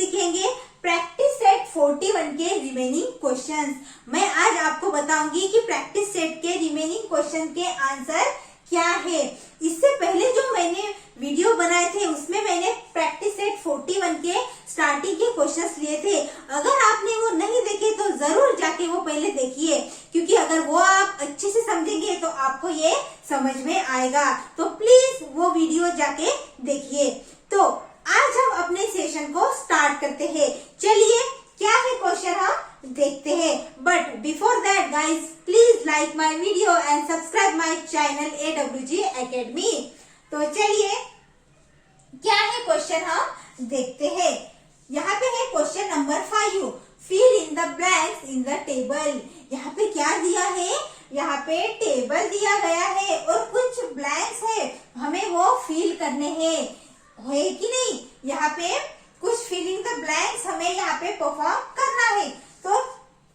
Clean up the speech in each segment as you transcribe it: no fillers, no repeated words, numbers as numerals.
सीखेंगे practice set 41 के remaining questions. मैं आज आपको बताऊंगी कि प्रैक्टिस सेट के रिमेनिंग क्वेश्चन के आंसर क्या है। इससे पहले जो मैंने वीडियो बनाए थे उसमें मैंने प्रैक्टिस सेट 41 के स्टार्टिंग के क्वेश्चंस लिए थे। अगर आपने वो नहीं देखे तो जरूर जाके वो पहले देखिए, क्योंकि अगर वो आप अच्छे से समझेंगे तो आपको ये समझ में आएगा। तो प्लीज वो वीडियो जाके देखिए। तो आज हम अपने सेशन को स्टार्ट करते हैं। चलिए क्या है क्वेश्चन हम देखते हैं। But before that guys please like my video and subscribe my channel AWG academy. तो चलिए क्या है क्वेश्चन हम देखते हैं। यहाँ पे है question number 5, fill in the blanks in the table. यहाँ पे क्या दिया है, यहाँ पे टेबल दिया गया है और कुछ ब्लैंक्स है, हमें वो फिल करने हैं, है कि नहीं। यहाँ पे कुछ फिलिंग द ब्लैंक्स हमें यहाँ पे परफॉर्म करना है। तो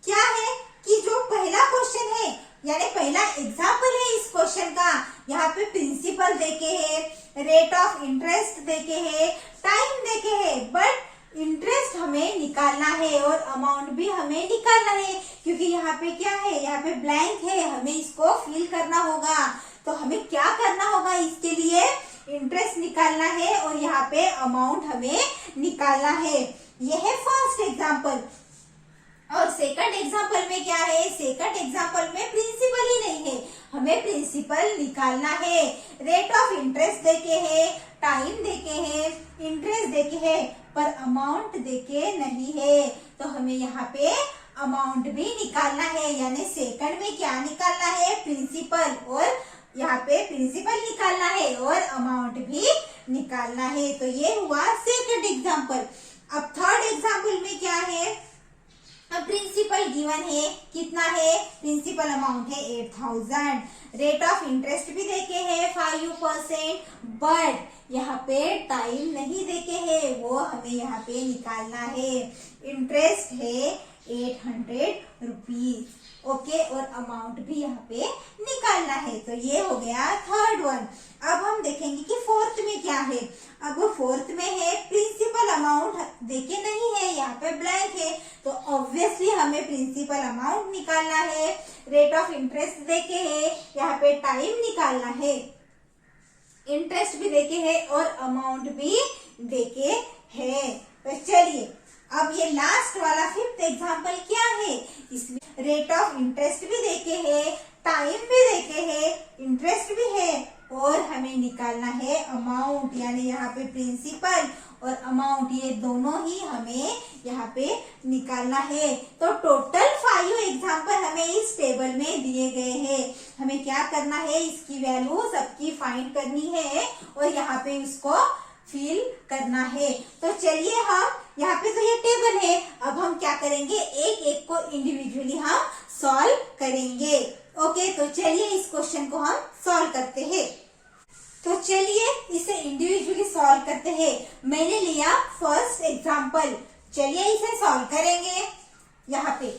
क्या है कि जो पहला क्वेश्चन है यानी पहला एग्जाम्पल है इस क्वेश्चन का, यहाँ पे प्रिंसिपल देके है, रेट ऑफ इंटरेस्ट देके है, टाइम देके है, बट इंटरेस्ट हमें निकालना है और अमाउंट भी हमें निकालना है, क्योंकि यहाँ पे क्या है, यहाँ पे ब्लैंक है, हमें इसको फिल करना होगा। तो हमें क्या करना होगा, इसके लिए इंटरेस्ट निकालना है और यहाँ पे अमाउंट हमें निकालना है। यह है फर्स्ट एग्जाम्पल। और सेकंड एग्जाम्पल में क्या है, सेकंड एग्जाम्पल में प्रिंसिपल ही नहीं है, हमें प्रिंसिपल निकालना है। रेट ऑफ इंटरेस्ट देके है, टाइम देके है, इंटरेस्ट देके है, पर अमाउंट देके नहीं है। तो हमें यहाँ पे अमाउंट भी निकालना है, यानी सेकंड में क्या निकालना है, प्रिंसिपल, और यहाँ पे प्रिंसिपल निकालना है और अमाउंट भी निकालना है। तो ये हुआ सेकंड एग्जाम्पल। अब थर्ड एग्जाम्पल में क्या है, प्रिंसिपल गिवन है, कितना है, प्रिंसिपल अमाउंट है 8000, रेट ऑफ इंटरेस्ट भी देके है 5%, बट यहाँ पे टाइम नहीं देके है, वो हमें यहाँ पे निकालना है। इंटरेस्ट है 800 रुपीज, ओके, और अमाउंट भी यहाँ पे निकालना है। तो ये हो गया थर्ड वन। अब हम देखेंगे कि फोर्थ में क्या है। अब फोर्थ में है प्रिंसिपल अमाउंट देके नहीं है, यहाँ पे ब्लैंक है, तो ऑब्वियसली हमें प्रिंसिपल अमाउंट निकालना है। रेट ऑफ इंटरेस्ट देके है, यहाँ पे टाइम निकालना है, इंटरेस्ट भी देके है और अमाउंट भी देके है। तो चलिए अब ये लास्ट वाला फिफ्थ एग्जाम्पल क्या है, इसमें रेट ऑफ इंटरेस्ट भी देके है, टाइम भी देके है, इंटरेस्ट भी है और हमें निकालना है अमाउंट, यानी यहाँ पे प्रिंसिपल और अमाउंट ये दोनों ही हमें यहाँ पे निकालना है। तो टोटल 5 एग्जाम्पल हमें इस टेबल में दिए गए हैं। हमें क्या करना है, इसकी वैल्यू सबकी फाइंड करनी है और यहाँ पे उसको फिल करना है। तो चलिए हम यहाँ पे तो ये टेबल है, अब हम क्या करेंगे, एक एक को इंडिविजुअली हम सॉल्व करेंगे। ओके, तो चलिए इस क्वेश्चन को हम सॉल्व करते हैं। तो चलिए इसे इंडिविजुअली सॉल्व करते हैं। मैंने लिया फर्स्ट एग्जाम्पल, चलिए इसे सॉल्व करेंगे। यहाँ पे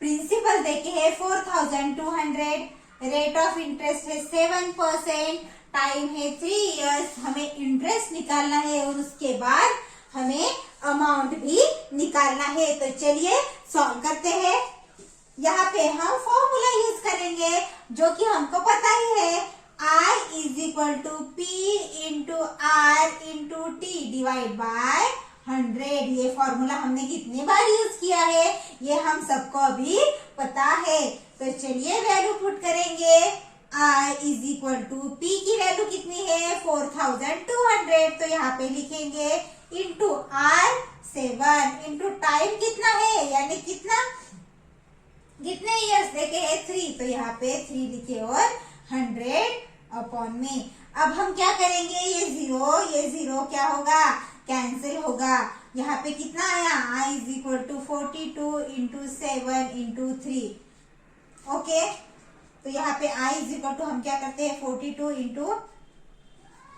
प्रिंसिपल देखे है 4200, रेट ऑफ इंटरेस्ट है 7%, टाइम है 3 इयर्स, हमें इंटरेस्ट निकालना है और उसके बाद हमें अमाउंट भी निकालना है। तो चलिए सॉल्व करते हैं। यहाँ पे हम फॉर्मूला यूज करेंगे जो कि हमको पता ही है, I = P × R × T divide by 100। ये फॉर्मूला हमने कितने बार यूज किया है ये हम सबको अभी पता है। तो चलिए वैल्यू पुट करेंगे। I = P की वैल्यू कितनी है, 4200, तो यहाँ पे लिखेंगे इंटू R 7 इंटू टाइम कितना है, यानी कितने इयर्स देखे है 3, तो यहाँ पे 3 लिखे और 100/में। अब हम क्या करेंगे, ये जीरो क्या होगा, कैंसिल होगा। यहाँ पे कितना आया, I = 42 × 7 × 3, ओके। तो यहाँ पे I = हम क्या करते हैं, 42 ×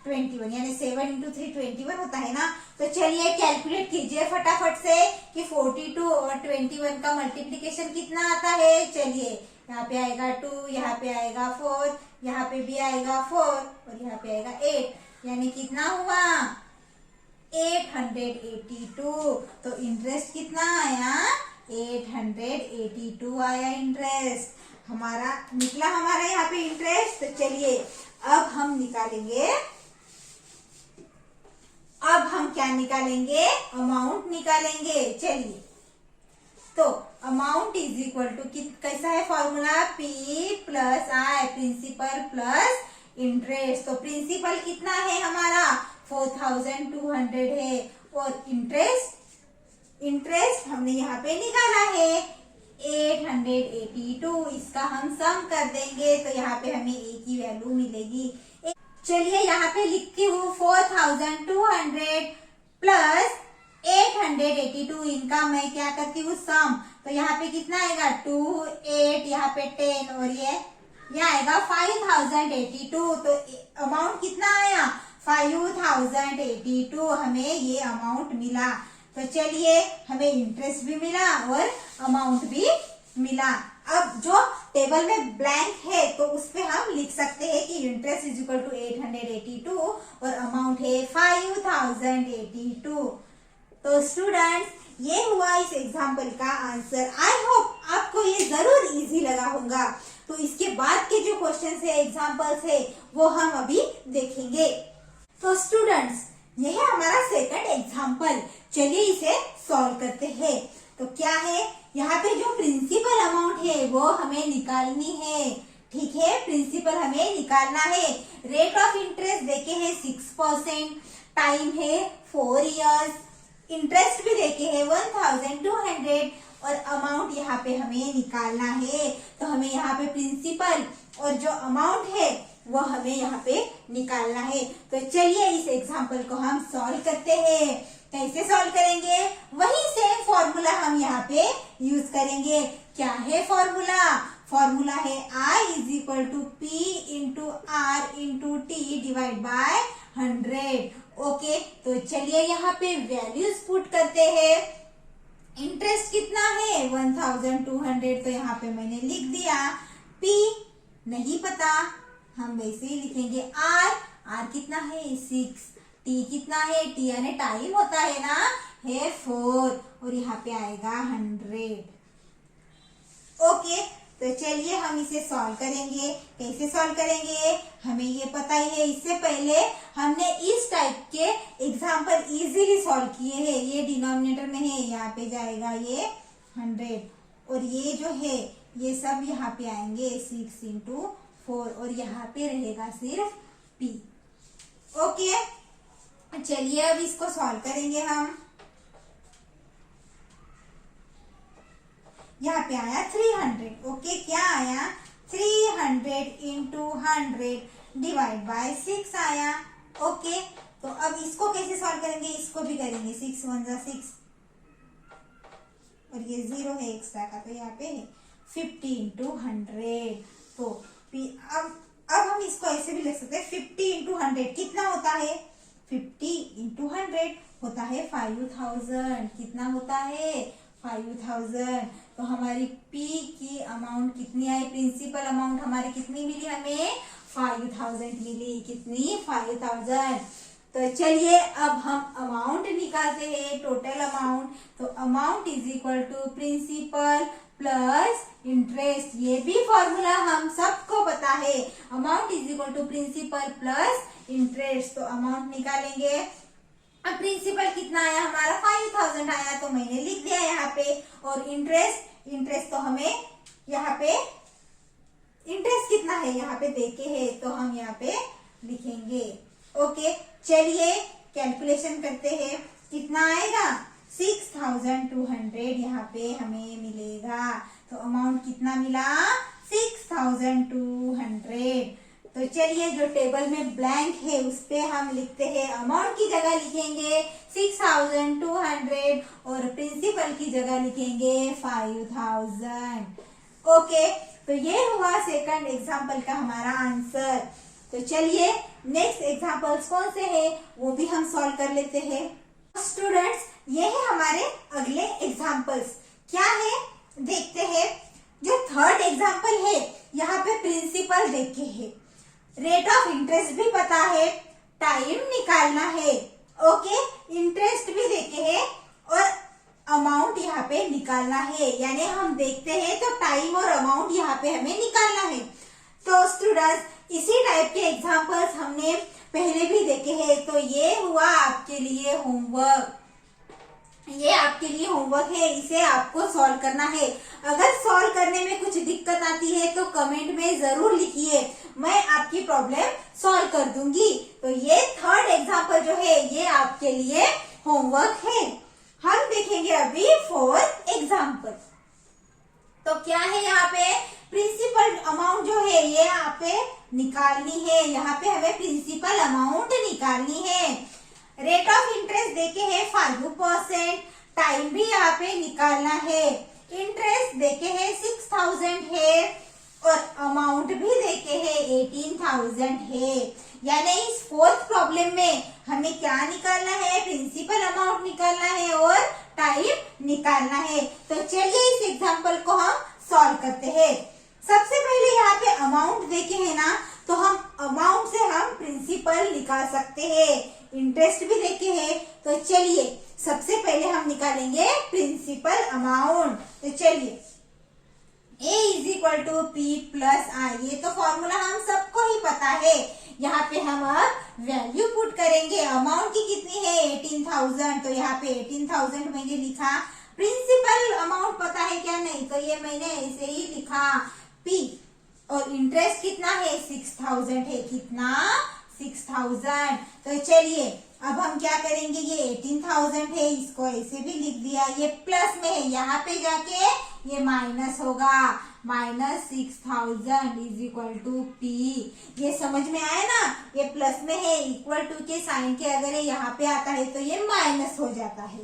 21, यानी 7 × 3 21 होता है ना। तो चलिए कैलकुलेट कीजिए फटाफट से कि 42 और 21 का मल्टीप्लिकेशन कितना आता है। चलिए यहाँ पे आएगा 2, यहाँ पे आएगा 4, यहाँ पे भी आएगा 4 और यहाँ पे आएगा 8, यानी कितना हुआ 882। तो इंटरेस्ट कितना आया? 882 आया इंटरेस्ट हमारा निकला हमारा यहाँ पे इंटरेस्ट। तो चलिए अब हम निकालेंगे, अब हम क्या निकालेंगे? अमाउंट निकालेंगे। चलिए तो अमाउंट इज इक्वल टू कैसा है formula? P plus I, principal plus interest. तो प्रिंसिपल कितना है हमारा? 4200 है और इंटरेस्ट हमने यहाँ पे निकाला है 882। इसका हम सम कर देंगे तो यहाँ पे हमें एक ही वैल्यू मिलेगी। चलिए यहाँ पे लिखती हूँ 4200 प्लस 882, इनका मैं क्या करती हूँ सम। तो यहाँ पे कितना आएगा? 2 8 यहाँ पे 10 और ये आएगा 5082। तो अमाउंट कितना आया? 5082 हमें ये अमाउंट मिला। तो चलिए हमें इंटरेस्ट भी मिला और अमाउंट भी मिला। अब जो टेबल में ब्लैंक है तो उस पे हम लिख सकते हैं कि इंटरेस्ट इज इक्वल टू 882 और अमाउंट है 5082। तो स्टूडेंट्स ये हुआ इस एग्जाम्पल का आंसर। आई होप आपको ये जरूर इजी लगा होगा। तो इसके बाद के जो क्वेश्चंस है, एग्जाम्पल्स है, वो हम अभी देखेंगे। तो स्टूडेंट्स ये है हमारा सेकंड एग्जाम्पल। चलिए इसे सॉल्व करते हैं। तो क्या है? यहाँ पे जो प्रिंसिपल अमाउंट है वो हमें निकालनी है। ठीक है, प्रिंसिपल हमें निकालना है। रेट ऑफ इंटरेस्ट देखे है 6%, टाइम है 4 इयर्स, इंटरेस्ट भी देखे है 1200 और अमाउंट यहाँ पे हमें निकालना है। तो हमें यहाँ पे प्रिंसिपल और जो अमाउंट है वो हमें यहाँ पे निकालना है। तो चलिए इस एग्जाम्पल को हम सॉल्व करते हैं। कैसे सॉल्व करेंगे? वही सेम फॉर्मूला हम यहाँ पे यूज करेंगे। क्या है फॉर्मूला? फॉर्मूला है I is equal to P into R into T divide by 100। Okay, तो चलिए यहाँ पे वैल्यूज पुट करते हैं। इंटरेस्ट कितना है? 1200। तो यहाँ पे मैंने लिख दिया। P नहीं पता, हम वैसे ही लिखेंगे। R कितना है? 6। T कितना है? T यानी टाइम होता है ना, है 4 और यहाँ पे आएगा 100। ओके, तो चलिए हम इसे सॉल्व करेंगे। कैसे सॉल्व करेंगे? हमें ये पता ही है। इससे पहले हमने इस टाइप के एग्जाम्पल इजीली सॉल्व किए हैं। ये डिनोमिनेटर में है, यहाँ पे जाएगा ये 100 और ये जो है ये सब यहाँ पे आएंगे 6 इंटू 4 और यहाँ पे रहेगा सिर्फ P। ओके, चलिए अब इसको सॉल्व करेंगे हम। यहाँ पे आया 300। ओके, क्या आया? 300 इंटू 100 डिवाइड बाय 6 आया। ओके, तो अब इसको कैसे सॉल्व करेंगे? इसको भी करेंगे। 6 1 जा 6 और ये 0 है एक्स्ट्रा का, तो यहाँ पे है 50 इंटू 100। तो अब हम इसको ऐसे भी लिख सकते हैं। 50 इंटू 100 कितना होता है? 50 इंटू 100 होता है 5000। कितना होता है? 5000। तो हमारी P की अमाउंट कितनी आई? प्रिंसिपल अमाउंट हमारी कितनी मिली? हमें 5000 मिली। कितनी? 5000। तो चलिए अब हम अमाउंट निकालते हैं, टोटल अमाउंट। तो amount is equal to principal plus interest. ये भी फॉर्मूला हम सबको पता है। Amount is equal to principal plus interest. तो अमाउंट निकालेंगे। अब प्रिंसिपल कितना आया हमारा? 5000 आया, तो मैंने लिख दिया यहाँ पे। और इंटरेस्ट तो हमें यहाँ पे इंटरेस्ट कितना है यहाँ पे देखे है, तो हम यहाँ पे लिखेंगे। ओके, चलिए कैलकुलेशन करते हैं। कितना आएगा? 6200 यहाँ पे हमें मिलेगा। तो अमाउंट कितना मिला? 6200। तो चलिए जो टेबल में ब्लैंक है उस पे हम लिखते हैं। अमाउंट की जगह लिखेंगे 6200 और प्रिंसिपल की जगह लिखेंगे 5000। ओके, तो ये हुआ सेकंड एग्जाम्पल का हमारा आंसर। तो चलिए नेक्स्ट एग्जाम्पल्स कौन से हैं वो भी हम सॉल्व कर लेते हैं। स्टूडेंट्स ये है हमारे अगले एग्जाम्पल्स। क्या है देखते हैं। जो थर्ड एग्जाम्पल है यहाँ पे प्रिंसिपल देखे है, रेट ऑफ इंटरेस्ट भी पता है, टाइम निकालना है ओके, इंटरेस्ट भी देखे है और अमाउंट यहाँ पे निकालना है, यानी हम देखते हैं तो टाइम और अमाउंट यहाँ पे हमें निकालना है। तो स्टूडेंट्स इसी टाइप के एग्जांपल्स हमने पहले भी देखे हैं। तो ये हुआ आपके लिए होमवर्क, ये आपके लिए होमवर्क है, इसे आपको सॉल्व करना है। अगर सॉल्व करने में कुछ दिक्कत आती है तो कमेंट में जरूर लिखिए, मैं आपकी प्रॉब्लम सॉल्व कर दूंगी। तो ये थर्ड एग्जांपल जो है ये आपके लिए होमवर्क है। हम देखेंगे अभी फोर्थ एग्जांपल। तो क्या है यहाँ पे, प्रिंसिपल अमाउंट जो है ये यहाँ पे निकालनी है, यहाँ पे हमें प्रिंसिपल अमाउंट निकालनी है। रेट ऑफ इंटरेस्ट देखे है 5%, टाइम भी यहाँ पे निकालना है। इंटरेस्ट देखे है 6000 है और अमाउंट भी देखे है 18000 है। यानी इस फोर्थ प्रॉब्लम में हमें क्या निकालना है, प्रिंसिपल अमाउंट निकालना है और टाइम निकालना है। तो चलिए इस एग्जांपल को हम सॉल्व करते हैं। सबसे पहले यहाँ पे अमाउंट देखे है ना, तो हम अमाउंट से हम प्रिंसिपल निकाल सकते हैं। इंटरेस्ट भी देखे है, तो चलिए सबसे पहले हम निकालेंगे प्रिंसिपल अमाउंट। तो चलिए A is equal to P plus I, ये तो फॉर्मूला हम सबको ही पता है। यहाँ पे हम अब वैल्यू पुट करेंगे। अमाउंट की कितनी है 18000, तो यहाँ पे 18000 मैंने लिखा। प्रिंसिपल अमाउंट पता है क्या, नहीं, तो ये मैंने ऐसे ही लिखा P। और इंटरेस्ट कितना है 6000 है, कितना 6000। तो चलिए अब हम क्या करेंगे, ये 18000 है, इसको ऐसे भी लिख दिया, ये प्लस में है, यहाँ पे जाके ये माइनस होगा, minus 6000 is equal to P. ये समझ में आया ना, ये प्लस में है, इक्वल टू के साइन के अगर ये यहाँ पे आता है तो ये माइनस हो जाता है।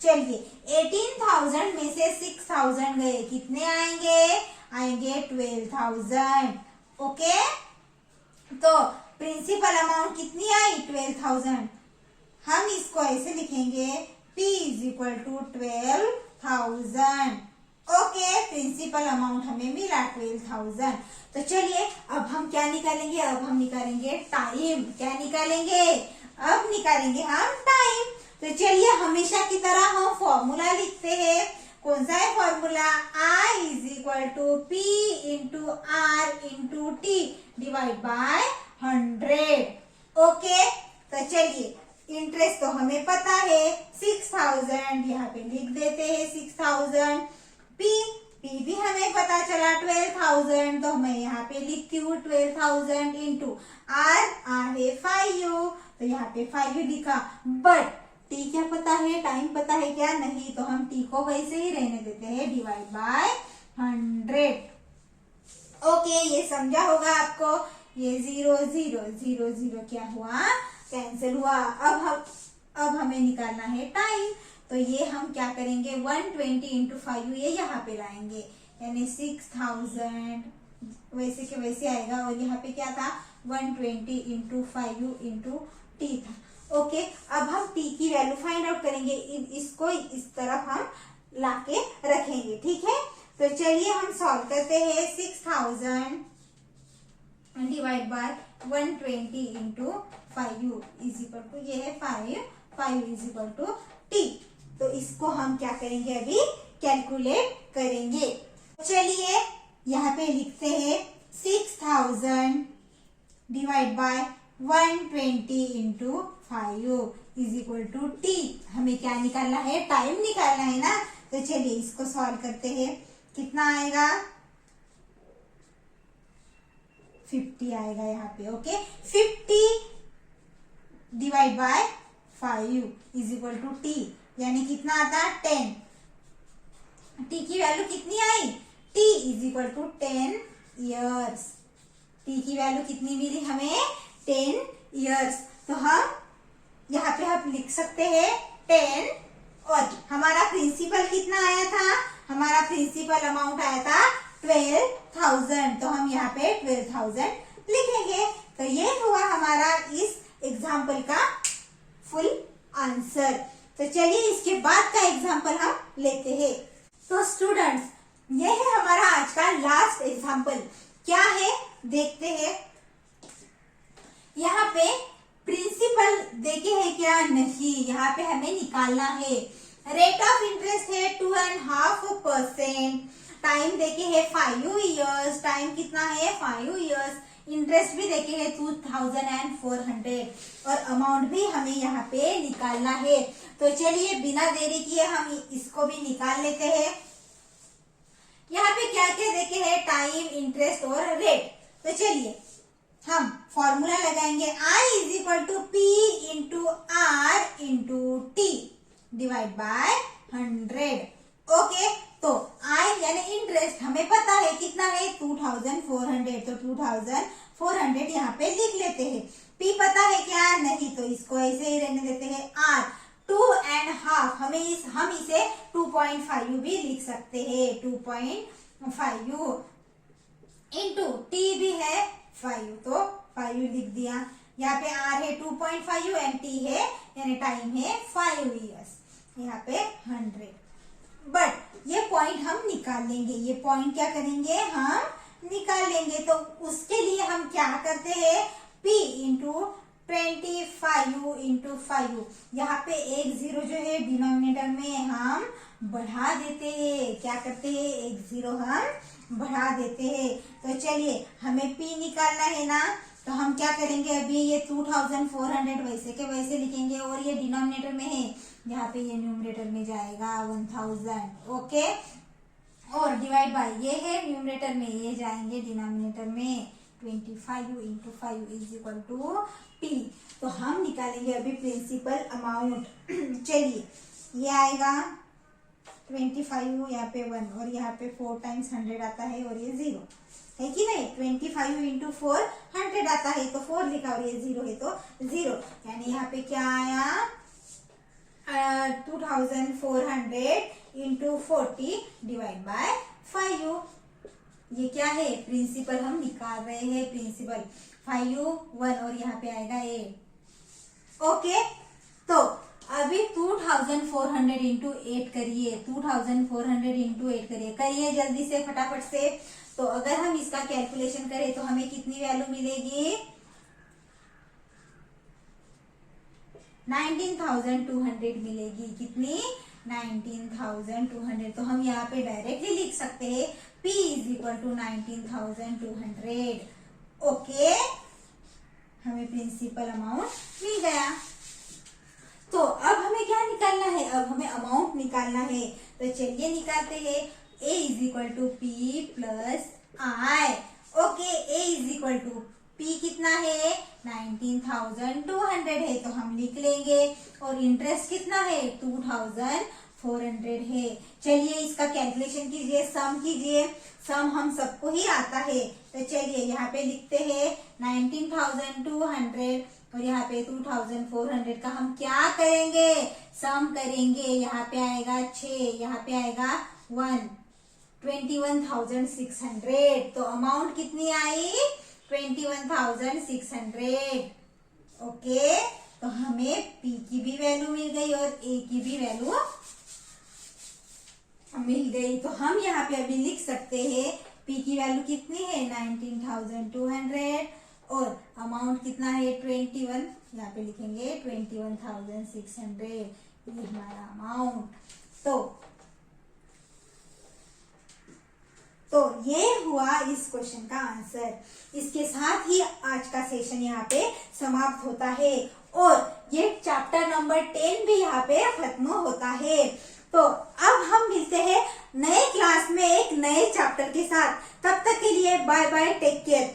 चलिए 18000 में से 6000 गए, कितने आएंगे 12000। ओके, तो प्रिंसिपल अमाउंट कितनी आई 12000। हम इसको ऐसे लिखेंगे P is equal to 12000। Okay, principal amount हमें मिला 12000। तो चलिए अब हम क्या निकालेंगे, अब हम निकालेंगे टाइम। क्या निकालेंगे, अब निकालेंगे हम टाइम। तो चलिए हमेशा की तरह हम फॉर्मूला लिखते हैं। कौन सा है formula, I is equal to P into R into T divide by 100। Okay, तो चलिए इंटरेस्ट तो हमें पता है 6000, यहाँ पे लिख देते हैं 6000। पी भी हमें पता चला 12000, तो मैं यहाँ पे लिखती हूँ 12000 इंटू आर है 5, तो यहाँ पे 5 लिखा। बट टी क्या पता है, टाइम पता है क्या, नहीं, तो हम टी को वैसे ही रहने देते हैं, डिवाइड बाय 100। ओके, ये समझा होगा आपको। ये 0 0 0 0 क्या हुआ, कैंसिल हुआ। अब हमें निकालना है टाइम। तो ये हम क्या करेंगे, 120 इंटू 5 ये यहाँ पे लाएंगे, यानी 6000 वैसे के वैसे आएगा। और यहाँ पे क्या था 120 इंटू 5 इंटू टी था। ओके, अब हम टी की वैल्यू फाइंड आउट करेंगे, इसको इस तरफ हम लाके रखेंगे, ठीक है। तो चलिए हम सॉल्व करते हैं। 6000 divide by 120 into 5 is equal to, ये है 5 इज इक्वल टू टी। तो इसको हम क्या करेंगे, अभी कैलकुलेट करेंगे। चलिए यहाँ पे लिखते हैं 6000 divide by 120 into 5 is equal to T. हमें क्या निकालना है, टाइम निकालना है ना। तो चलिए इसको सॉल्व करते हैं। कितना आएगा 50 आएगा यहाँ पे। Okay, 50 divide by 5 is equal to T, यानी कितना आता है 10। टी की वैल्यू कितनी आई, T is equal to 10 years. T की वैल्यू कितनी मिली हमें 10 इयर्स। तो हम यहाँ पे हम लिख सकते हैं 10, और हमारा प्रिंसिपल कितना आया था, हमारा प्रिंसिपल अमाउंट आया था 12000, तो हम यहाँ पे 12000 लिखेंगे। तो ये हुआ हमारा इस एग्जाम्पल का फुल आंसर। तो चलिए इसके बाद का एग्जाम्पल हम लेते हैं। तो स्टूडेंट्स ये है हमारा आज का लास्ट एग्जाम्पल। क्या है देखते हैं। यहाँ पे प्रिंसिपल देखे है क्या? नहीं, यहाँ पे हमें निकालना है। रेट ऑफ इंटरेस्ट है 2.5%। टाइम देखे है 5 इयर्स, टाइम कितना है 5 इयर्स। इंटरेस्ट भी देखे है 2400 और अमाउंट भी हमें यहाँ पे निकालना है। तो चलिए बिना देरी किए हम इसको भी निकाल लेते हैं। यहाँ पे क्या क्या देखे है? टाइम, इंटरेस्ट और रेट। तो चलिए हम फॉर्मूला लगाएंगे। I is equal to P into R into T divide by 100। Okay, तो I यानी इंटरेस्ट हमें पता है कितना है 2400, तो 2400 यहाँ पे लिख लेते हैं। P पता है क्या? नहीं, तो इसको ऐसे ही रहने देते हैं। R 2.5 हम इसे 2.5 भी लिख सकते हैं। 2.5 इंटू T भी है 5, तो 5 लिख दिया। यहाँ पे R है 2.5 एंड T है यानी टाइम है 5 इयर्स, यहाँ पे 100। बट ये पॉइंट हम निकाल लेंगे। ये पॉइंट क्या करेंगे? हम निकाल लेंगे। तो उसके लिए हम क्या करते हैं? P into 25 into 5। यहाँ पे एक जीरो जो है डिनोमिनेटर में हम बढ़ा देते हैं। क्या करते हैं? एक जीरो हम बढ़ा देते हैं। तो चलिए हमें P निकालना है ना, तो हम क्या करेंगे? अभी ये 2400 वैसे के वैसे लिखेंगे और ये डिनोमिनेटर में है, यहाँ पे ये न्यूमरेटर में जाएगा 1000। ओके, और डिवाइड बाय ये है न्यूमरेटर में, ये जाएंगे डिनोमिनेटर में। 25 into 5 is equal to P। तो हम निकालेंगे अभी प्रिंसिपल अमाउंट। चलिए ये आएगा 25, यहाँ पे 1 और यहाँ पे 4 टाइम्स 100 आता है और ये 0 है कि नहीं। 25 इंटू 4 100 आता है, तो 4 लिखा और ये 0 है तो 0, यानी यहाँ पे क्या आया 2400 इंटू 40 डिवाइड बाय 5। ये क्या है? प्रिंसिपल हम निकाल रहे हैं। प्रिंसिपल 5 1 और यहाँ पे आएगा 8। ओके, तो अभी 2400 इंटू 8 करिए। 2400 इंटू 8 करिए जल्दी से, फटाफट से। तो अगर हम इसका कैलकुलेशन करें तो हमें कितनी वैल्यू मिलेगी? 19,200 मिलेगी। कितनी? 19,200। तो हम यहाँ पे डायरेक्टली लिख सकते हैं P is equal to 19,200। Okay, हमें प्रिंसिपल अमाउंट मिल गया। तो अब हमें क्या निकालना है? अब हमें अमाउंट निकालना है। तो चलिए निकालते हैं। A is equal to P plus I। Okay, A is equal to P कितना है? 19,200 है, तो हम लिख लेंगे। और इंटरेस्ट कितना है? 2,400 है। चलिए इसका कैलकुलेशन कीजिए, सम कीजिए। सम हम सबको ही आता है। तो चलिए यहाँ पे लिखते हैं 19,200 और यहाँ पे 2,400 का हम क्या करेंगे? सम करेंगे। यहाँ पे आएगा 6, यहाँ पे आएगा 1, 21,600। तो अमाउंट कितनी आई? 21,600। ओके, तो हमें P की भी वैल्यू मिल गई और A की भी वैल्यू मिल गई। तो हम यहाँ पे अभी लिख सकते हैं P की वैल्यू कितनी है? 19,200 और अमाउंट कितना है? 21। यहाँ पे लिखेंगे 21,600, ये हमारा अमाउंट। तो ये हुआ इस क्वेश्चन का आंसर। इसके साथ ही आज का सेशन यहाँ पे समाप्त होता है और ये चैप्टर नंबर 10 भी यहाँ पे खत्म होता है। तो अब हम मिलते हैं नए क्लास में एक नए चैप्टर के साथ। तब तक के लिए बाय बाय, टेक केयर।